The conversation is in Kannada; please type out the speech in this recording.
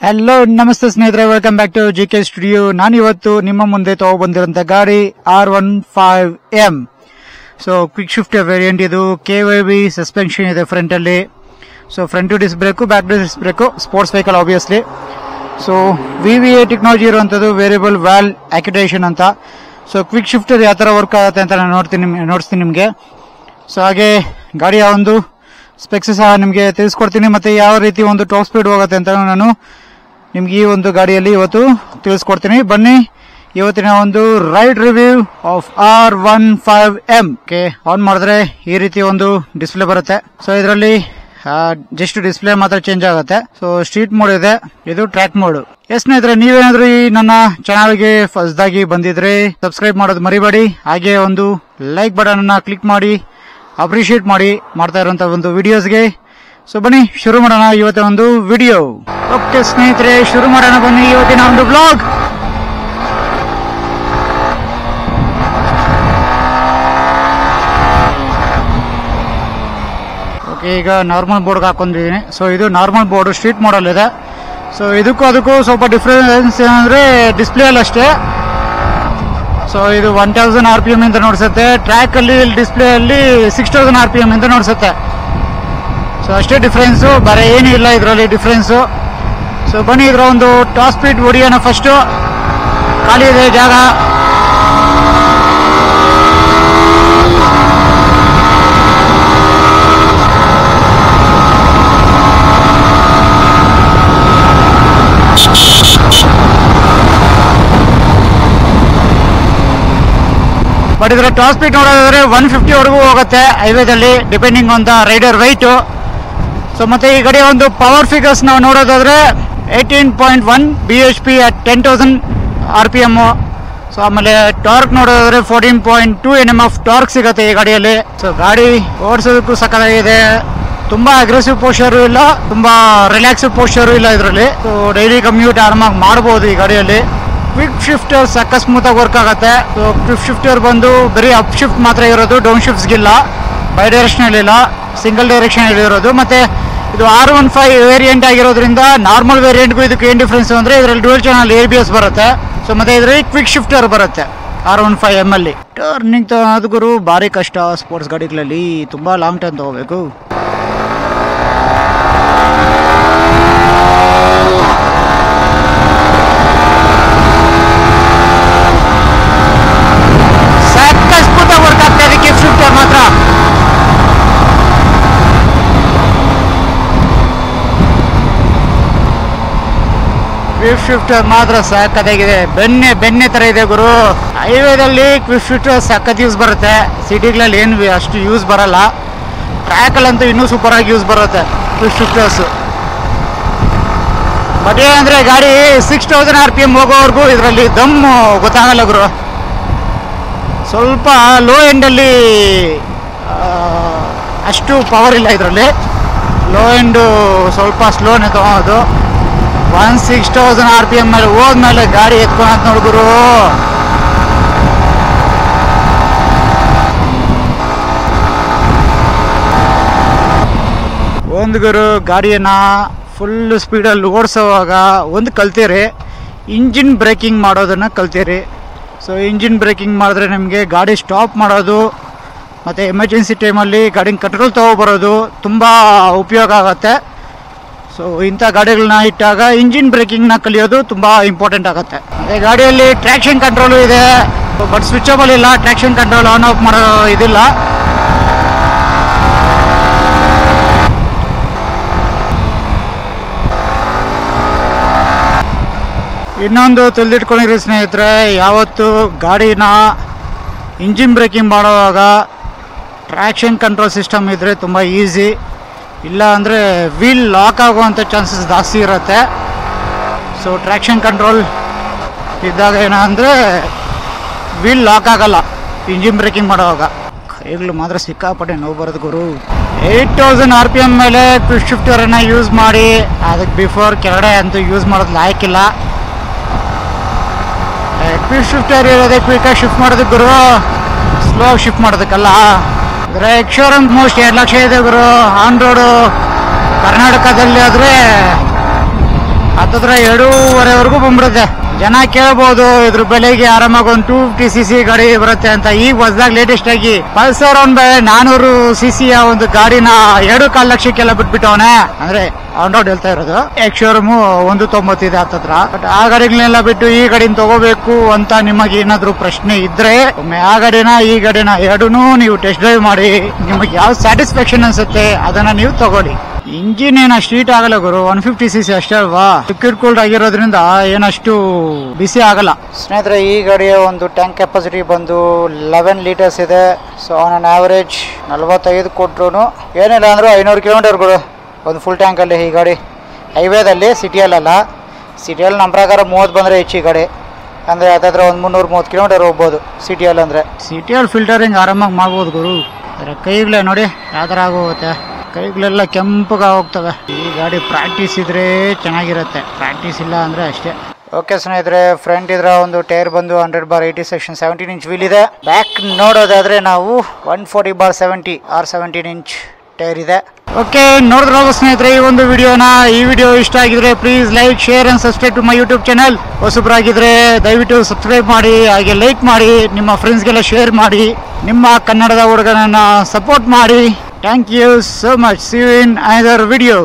ಹಲೋ ನಮಸ್ತೆ ಸ್ನೇಹಿತರೆ, welcome back to GK studio. ನಾನು ಇವತ್ತು ನಿಮ್ಮ ಮುಂದೆ ತಗೊಬಂದಿರುವಂತ ಗಾಡಿ R15M. So quick shift variant ಇದು. KYB ಸಸ್ಪೆನ್ಷನ್ ಇದೆ ಫ್ರಂಟ್ ಅಲ್ಲಿ. So front disc brake, back disc brake, sports vehicle obviously. So VVA technology ಇರುವಂತದ್ದು, ವೇರಿಯಬಲ್ ವ್ಯಾಲ್ ಆಕ್ಯುಟೇಷನ್ ಅಂತ. ಸೊ ಕ್ವಿಕ್ ಶಿಫ್ಟರ್ ಯಾವ ತರ ವರ್ಕ್ ಆಗುತ್ತೆ ಅಂತ ನಾನು ನೋಡಿಸ್ತೀನಿ ನಿಮಗೆ. ಸೊ ಹಾಗೆ ಗಾಡಿಯ ಒಂದು ಸ್ಪೆಕ್ಸ್ ಸಹ ನಿಮಗೆ ತಿಳಿಸ್ಕೊಡ್ತೀನಿ, ಮತ್ತೆ ಯಾವ ರೀತಿ ಒಂದು ಟಾಪ್ ಸ್ಪೀಡ್ ಹೋಗುತ್ತೆ ಅಂತ ನಾನು ನಿಮ್ಗೆ ಈ ಒಂದು ಗಾಡಿಯಲ್ಲಿ ಇವತ್ತು ತಿಳಿಸ್ಕೊಡ್ತೀನಿ. ಬನ್ನಿ ಇವತ್ತಿನ ಒಂದು ride review of R15M. On ಮಾಡಿದ್ರೆ ಈ ರೀತಿ ಒಂದು ಡಿಸ್ಪ್ಲೇ ಬರುತ್ತೆ. ಸೊ ಇದರಲ್ಲಿ ಜಸ್ಟ್ ಡಿಸ್ಪ್ಲೇ ಮಾತ್ರ ಚೇಂಜ್ ಆಗುತ್ತೆ. ಸೊ ಸ್ಟ್ರೀಟ್ ಮೋಡ್ ಇದೆ, ಇದು ಟ್ರ್ಯಾಕ್ ಮೋಡ್. ಸ್ನೇಹಿತರೆ, ನೀವೇನಾದ್ರೂ ಈ ನನ್ನ ಚಾನಲ್ಗೆ ಹೊಸದಾಗಿ ಬಂದಿದ್ರೆ ಸಬ್ಸ್ಕ್ರೈಬ್ ಮಾಡೋದು ಮರಿಬೇಡಿ. ಹಾಗೆ ಒಂದು ಲೈಕ್ ಬಟನ್ ಅನ್ನ ಕ್ಲಿಕ್ ಮಾಡಿ ಅಪ್ರಿಶಿಯೇಟ್ ಮಾಡಿ ಮಾಡ್ತಾ ಇರುವಂತ ಒಂದು ವಿಡಿಯೋಸ್ಗೆ. ಸೊ ಬನ್ನಿ ಶುರು ಮಾಡೋಣ ಇವತ್ತಿನ ಒಂದು ವಿಡಿಯೋ. ಓಕೆ ಸ್ನೇಹಿತರೆ, ಶುರು ಮಾಡೋಣ ಬನ್ನಿ ಇವತ್ತಿನ ಒಂದು ಬ್ಲಾಗ್. ಓಕೆ, ಈಗ ನಾರ್ಮಲ್ ಬೋರ್ಡ್ ಹಾಕೊಂಡಿದ್ದೀನಿ. ಸೊ ಇದು ನಾರ್ಮಲ್ ಬೋರ್ಡ್ ಸ್ಟ್ರೀಟ್ ಮಾಡಲ್ ಇದೆ. ಸೊ ಅದಕ್ಕೂ ಸ್ವಲ್ಪ ಡಿಫ್ರೆನ್ಸ್ ಏನಂದ್ರೆ ಡಿಸ್ಪ್ಲೇ ಅಲ್ಲಿ ಅಷ್ಟೇ. ಸೊ ಇದು 1000 RPM ಅಂತ ನೋಡ್ಸುತ್ತೆ. ಟ್ರ್ಯಾಕ್ ಅಲ್ಲಿ ಡಿಸ್ಪ್ಲೇ ಅಲ್ಲಿ 6000 RPM ಅಂತ ನೋಡ್ಸುತ್ತೆ. ಸೊ ಅಷ್ಟೇ ಡಿಫ್ರೆನ್ಸ್, ಬೇರೆ ಏನೂ ಇಲ್ಲ ಇದರಲ್ಲಿ ಡಿಫ್ರೆನ್ಸ್. ಸೊ ಬನ್ನಿ ಇದರ ಒಂದು ಟಾಪ್ ಸ್ಪೀಡ್ ಹೊಡಿಯೋಣ. ಫಸ್ಟ್ ಖಾಲಿ ಇದೆ ಜಾಗ. ಬಟ್ ಇದರ ಟಾಪ್ ಸ್ಪೀಡ್ ನೋಡೋದಾದ್ರೆ 150 ವರೆಗೂ ಹೋಗುತ್ತೆ ಹೈವೇದಲ್ಲಿ, depending on the rider weight. So ಮತ್ತೆ ಈ ಗಾಡಿಯ ಒಂದು ಪವರ್ ಫಿಗರ್ಸ್ ನಾವು ನೋಡೋದಾದ್ರೆ 18.1 BHP at 10,000 RPM. ಸೊ ಆಮೇಲೆ ಟಾರ್ಕ್ ನೋಡೋದಾದ್ರೆ 14.2 Nm ಆಫ್ ಟಾರ್ಕ್ ಸಿಗುತ್ತೆ ಈ ಗಾಡಿಯಲ್ಲಿ. ಸೊ ಗಾಡಿ ಓಡಿಸೋದಕ್ಕೂ ಸಕ್ಕತ್ತಾಗಿದೆ. ತುಂಬಾ ಅಗ್ರೆಸಿವ್ ಪೋಸ್ಚರ್ ಇಲ್ಲ, ತುಂಬಾ ರಿಲ್ಯಾಕ್ಸ್ಡ್ ಪೋಸ್ಚರ್ ಇಲ್ಲ ಇದರಲ್ಲಿ. ಸೊ ಡೈಲಿ ಕಮ್ಯೂಟ್ ಆರಾಮಾಗಿ ಮಾಡಬಹುದು ಈ ಗಾಡಿಯಲ್ಲಿ. ಕ್ವಿಕ್ ಶಿಫ್ಟರ್ ಸಕ್ಕ ಸ್ಮೂತ್ ಆಗಿ ವರ್ಕ್ ಆಗುತ್ತೆ. ಸೊ ಕ್ವಿಕ್ ಶಿಫ್ಟರ್ ಬಂದು ಬರೀ ಅಪ್ ಶಿಫ್ಟ್ ಮಾತ್ರ ಇರೋದು, ಡೌನ್ ಶಿಫ್ಟ್ಸ್ ಇಲ್ಲ, ಬೈ ಡೈರೆಕ್ಷನ್ ಇಲ್ಲ, ಸಿಂಗಲ್ ಡೈರೆಕ್ಷನ್ ಇರೋದು. ಮತ್ತೆ ಇದು R15 ವೇರಿಯಂಟ್ ಆಗಿರೋದ್ರಿಂದ ನಾರ್ಮಲ್ ವೇರಿಯಂಟ್ಗೂ ಇದಕ್ಕೆ ಏನ್ ಡಿಫ್ರೆನ್ಸ್ ಅಂದ್ರೆ ಇದರಲ್ಲಿ ಡ್ಯುಯಲ್ ಚಾನಲ್ ABS ಬರುತ್ತೆ. ಸೊ ಮತ್ತೆ ಇದರಲ್ಲಿ ಕ್ವಿಕ್ ಶಿಫ್ಟರ್ ಬರುತ್ತೆ R15M ಅಲ್ಲಿ. ಟರ್ನಿಂಗ್ ತಗೊಳ್ಳೋದು ಗುರು ಭಾರಿ ಕಷ್ಟ ಸ್ಪೋರ್ಟ್ಸ್ ಗಾಡಿಗಳಲ್ಲಿ, ತುಂಬಾ ಲಾಂಗ್ ಟರ್ನ್ ತಗೋಬೇಕು. ಕ್ವಿಕ್ ಶಿಫ್ಟರ್ ಮಾತ್ರ ಸಕ್ಕತ್ತಾಗಿದೆ, ಬೆನ್ನೆ ತರ ಇದೆ ಗುರು. ಹೈವೇದಲ್ಲಿ ಕ್ವಿಕ್ ಶಿಫ್ಟರ್ ಸಕ್ಕತ್ ಯೂಸ್ ಬರುತ್ತೆ, ಸಿಟಿಗಳಲ್ಲಿ ಏನು ಅಷ್ಟು ಯೂಸ್ ಬರಲ್ಲ. ಟ್ರ್ಯಾಕ್ ಅಲ್ಲಂತೂ ಇನ್ನೂ ಸೂಪರ್ ಆಗಿ ಯೂಸ್ ಬರುತ್ತೆ ಕ್ವಿಕ್ ಶಿಫ್ಟರ್ಸ್. ಬಟ್ ಏನಂದ್ರೆ ಗಾಡಿ 6000 RPM ಹೋಗೋವರೆಗೂ ಇದರಲ್ಲಿ ದಮ್ಮು ಗೊತ್ತಾಗಲ್ಲ ಗುರು. ಸ್ವಲ್ಪ ಲೋ ಎಂಡಲ್ಲಿ ಅಷ್ಟು ಪವರ್ ಇಲ್ಲ ಇದರಲ್ಲಿ. ಲೋ ಎಂಡು ಸ್ವಲ್ಪ ಸ್ಲೋನೇ ತಗೊಳೋದು. 6000 RPM ಮೇಲೆ ಹೋದ್ಮೇಲೆ ಗಾಡಿ ಎತ್ಕೊಳತ್ ನೋಡ್ಗುರು. ಒಂದು ಗುರು ಗಾಡಿಯನ್ನ ಫುಲ್ ಸ್ಪೀಡಲ್ಲಿ ಓಡಿಸೋವಾಗ ಒಂದು ಕಲ್ತೀರಿ, ಇಂಜಿನ್ ಬ್ರೇಕಿಂಗ್ ಮಾಡೋದನ್ನ ಕಲ್ತೀರಿ. ಸೊ ಇಂಜಿನ್ ಬ್ರೇಕಿಂಗ್ ಮಾಡಿದ್ರೆ ನಿಮಗೆ ಗಾಡಿ ಸ್ಟಾಪ್ ಮಾಡೋದು ಮತ್ತು ಎಮರ್ಜೆನ್ಸಿ ಟೈಮಲ್ಲಿ ಗಾಡಿನ ಕಂಟ್ರೋಲ್ ತಗೊಬರೋದು ತುಂಬ ಉಪಯೋಗ ಆಗುತ್ತೆ. ಸೊ ಇಂಥ ಗಾಡಿಗಳನ್ನ ಇಟ್ಟಾಗ ಇಂಜಿನ್ ಬ್ರೇಕಿಂಗ್ನ ಕಲಿಯೋದು ತುಂಬ ಇಂಪಾರ್ಟೆಂಟ್ ಆಗುತ್ತೆ. ಅದೇ ಗಾಡಿಯಲ್ಲಿ ಟ್ರ್ಯಾಕ್ಷನ್ ಕಂಟ್ರೋಲು ಇದೆ, ಬಟ್ ಸ್ವಿಚಬಲ್ ಇಲ್ಲ. ಟ್ರ್ಯಾಕ್ಷನ್ ಕಂಟ್ರೋಲ್ ಆನ್ ಆಫ್ ಮಾಡೋ ಇದಿಲ್ಲ. ಇನ್ನೊಂದು ತಿಳಿದಿಟ್ಕೊಂಡಿರಿ ಸ್ನೇಹಿತರೆ, ಯಾವತ್ತು ಗಾಡಿನ ಇಂಜಿನ್ ಬ್ರೇಕಿಂಗ್ ಮಾಡುವಾಗ ಟ್ರ್ಯಾಕ್ಷನ್ ಕಂಟ್ರೋಲ್ ಸಿಸ್ಟಮ್ ಇದ್ದರೆ ತುಂಬ ಈಸಿ. ಇಲ್ಲ ಅಂದರೆ ವೀಲ್ ಲಾಕ್ ಆಗುವಂಥ ಚಾನ್ಸಸ್ ಜಾಸ್ತಿ ಇರುತ್ತೆ. ಸೊ ಟ್ರ್ಯಾಕ್ಷನ್ ಕಂಟ್ರೋಲ್ ಇದ್ದಾಗ ಏನಂದರೆ ವೀಲ್ ಲಾಕ್ ಆಗಲ್ಲ ಇಂಜಿನ್ ಬ್ರೇಕಿಂಗ್ ಮಾಡುವಾಗ. ಕೈಗಳು ಮಾತ್ರ ಸಿಕ್ಕಾಪಟ್ಟೆ ನೋವು ಬರೋದು ಗುರು. 8000 RPM ಮೇಲೆ ಕ್ವಿಕ್ ಶಿಫ್ಟರನ್ನು ಯೂಸ್ ಮಾಡಿ, ಅದಕ್ಕೆ ಬಿಫೋರ್ ಕೆಳಗಡೆ ಅಂತೂ ಯೂಸ್ ಮಾಡೋದು ಲಾಯಕ್ಕಿಲ್ಲ. ಕ್ವಿಕ್ ಶಿಫ್ಟರ್ ಇರೋದೇ ಕ್ವಿಕ್ಕಾಗಿ ಶಿಫ್ಟ್ ಮಾಡೋದಕ್ಕೆ ಗುರು, ಸ್ಲೋ ಆಗಿ ಶಿಫ್ಟ್ ಮಾಡೋದಕ್ಕಲ್ಲ. ಅಂದರೆ ಎಕ್ಶೋರೂಮ್ ಮೋಸ್ಟ್ 2 ಲಕ್ಷ ಇದೆ ಗುರು. ಆನ್ ರೋಡು ಕರ್ನಾಟಕದಲ್ಲಿ ಆದರೆ ಹತ್ತತ್ರ 2.5ವರೆವರೆಗೂ ಬಂದ್ಬಿಡುತ್ತೆ. ಜನ ಕೇಳ್ಬೋದು ಇದ್ರ ಬೆಲೆಗೆ ಆರಾಮಾಗಿ ಒಂದು 250cc ಗಾಡಿ ಬರುತ್ತೆ ಅಂತ. ಈಗ ಹೊಸದಾಗಿ ಲೇಟೆಸ್ಟ್ ಆಗಿ ಪಲ್ಸರ್ 400cc ಒಂದು ಗಾಡಿನ 2.25 ಲಕ್ಷಕ್ಕೆಲ್ಲ ಬಿಟ್ಬಿಟ್ಟವನೆ. ಅಂದ್ರೆ ಆನ್ ರೋಡ್ ಹೇಳ್ತಾ ಇರೋದು. ಎಕ್ಸ್-ಶೋರೂಮ್ 190 ಇದೆ ಹತ್ತತ್ರ. ಬಟ್ ಆ ಗಾಡಿಗಳನ್ನೆಲ್ಲ ಬಿಟ್ಟು ಈ ಗಾಡಿನ ತಗೋಬೇಕು ಅಂತ ನಿಮಗೆ ಏನಾದ್ರು ಪ್ರಶ್ನೆ ಇದ್ರೆ ಒಮ್ಮೆ ಆ ಗಾಡಿನ ಈ ಗಾಡಿನ ಎರಡನ್ನೂ ನೀವು ಟೆಸ್ಟ್ ಡ್ರೈವ್ ಮಾಡಿ ನಿಮಗೆ ಯಾವ ಸ್ಯಾಟಿಸ್ಫ್ಯಾಕ್ಷನ್ ಅನ್ಸುತ್ತೆ ಅದನ್ನ ನೀವು ತಗೊಳ್ಳಿ. ಇಂಜಿನ್ ಏನ ಸ್ಟ್ರೀಟ್ ಆಗಲ್ಲ ಗುರು, 150cc ಅಷ್ಟೇ ಅಲ್ವಾ. ಲಿಕ್ವಿಡ್ ಕೂಲ್ಡ್ ಆಗಿರೋದ್ರಿಂದ ಏನಷ್ಟು ಬಿಸಿ ಆಗಲ್ಲ. ಸ್ನೇಹಿತರೆ, ಈ ಗಾಡಿಯ ಒಂದು ಟ್ಯಾಂಕ್ ಕೆಪಾಸಿಟಿ ಬಂದು 11 ಲೀಟರ್ಸ್ ಇದೆ. ಸೊ ಆನ್ ಅನ್ ಆವರೇಜ್ 45 ಕೊಟ್ರು ಏನಿಲ್ಲ ಅಂದ್ರೆ 500 ಕಿಲೋಮೀಟರ್ಗಳು ಒಂದು ಫುಲ್ ಟ್ಯಾಂಕ್ ಅಲ್ಲಿ. ಈ ಗಾಡಿ ಹೈವೇದಲ್ಲಿ, ಸಿಟಿಯಲ್ಲ. ಸಿಟಿಯಲ್ಲಿ ನಮ್ಮ ಪ್ರಕಾರ 30 ಬಂದ್ರೆ ಹೆಚ್ಚು. ಈ ಗಾಡಿ ಅಂದ್ರೆ ಅದಾದ್ರೆ ಒಂದು 330 ಕಿಲೋಮೀಟರ್ ಹೋಗ್ಬೋದು ಸಿಟಿಯಲ್ಲಿ. ಅಂದ್ರೆ ಸಿಟಿಯಲ್ಲಿ ಫಿಲ್ಟರಿಂಗ್ ಆರಾಮಾಗಿ ಮಾಡ್ಬೋದು ಗುರು. ಕೈಗಳೇ ನೋಡಿ ಯಾವ ಥರ ಆಗೋಗುತ್ತೆ, ಕೈಗಳೆಲ್ಲ ಕೆಂಪಗ ಹೋಗ್ತವೆ. ಈ ಗಾಡಿ ಪ್ರಾಕ್ಟೀಸ್ ಇದ್ರೆ ಚೆನ್ನಾಗಿರುತ್ತೆ, ಪ್ರಾಕ್ಟೀಸ್ ಇಲ್ಲ ಅಂದ್ರೆ ಅಷ್ಟೇ. ಓಕೆ ಸ್ನೇಹಿತರೆ, ಫ್ರಂಟ್ ಇದ್ರ ಒಂದು ಟೈರ್ ಬಂದು 100/80 ಸೆಕ್ಷನ್ 17 ಇಂಚ್ ವೀಲ್ ಇದೆ. ಬ್ಯಾಕ್ ನೋಡೋದಾದ್ರೆ ನಾವು 140/70 or 17 ಇಂಚ್ ಟೈರ್ ಇದೆ. ಓಕೆ, ನೋಡಿದ್ರಲ್ಲ ಸ್ನೇಹಿತರೆ ಈ ಒಂದು ವಿಡಿಯೋನ. ಈ ವಿಡಿಯೋ ಇಷ್ಟ ಆಗಿದ್ರೆ please like, share and subscribe to my YouTube channel. ಹೊಸಬ್ರಾಗಿದ್ರೆ ದಯವಿಟ್ಟು ಸಬ್ಸ್ಕ್ರೈಬ್ ಮಾಡಿ, ಹಾಗೆ ಲೈಕ್ ಮಾಡಿ, ನಿಮ್ಮ ಫ್ರೆಂಡ್ಸ್ಗೆಲ್ಲ ಶೇರ್ ಮಾಡಿ, ನಿಮ್ಮ ಕನ್ನಡದ ಹುಡುಗನನ್ನ ಸಪೋರ್ಟ್ ಮಾಡಿ. Thank you so much. See you in another video.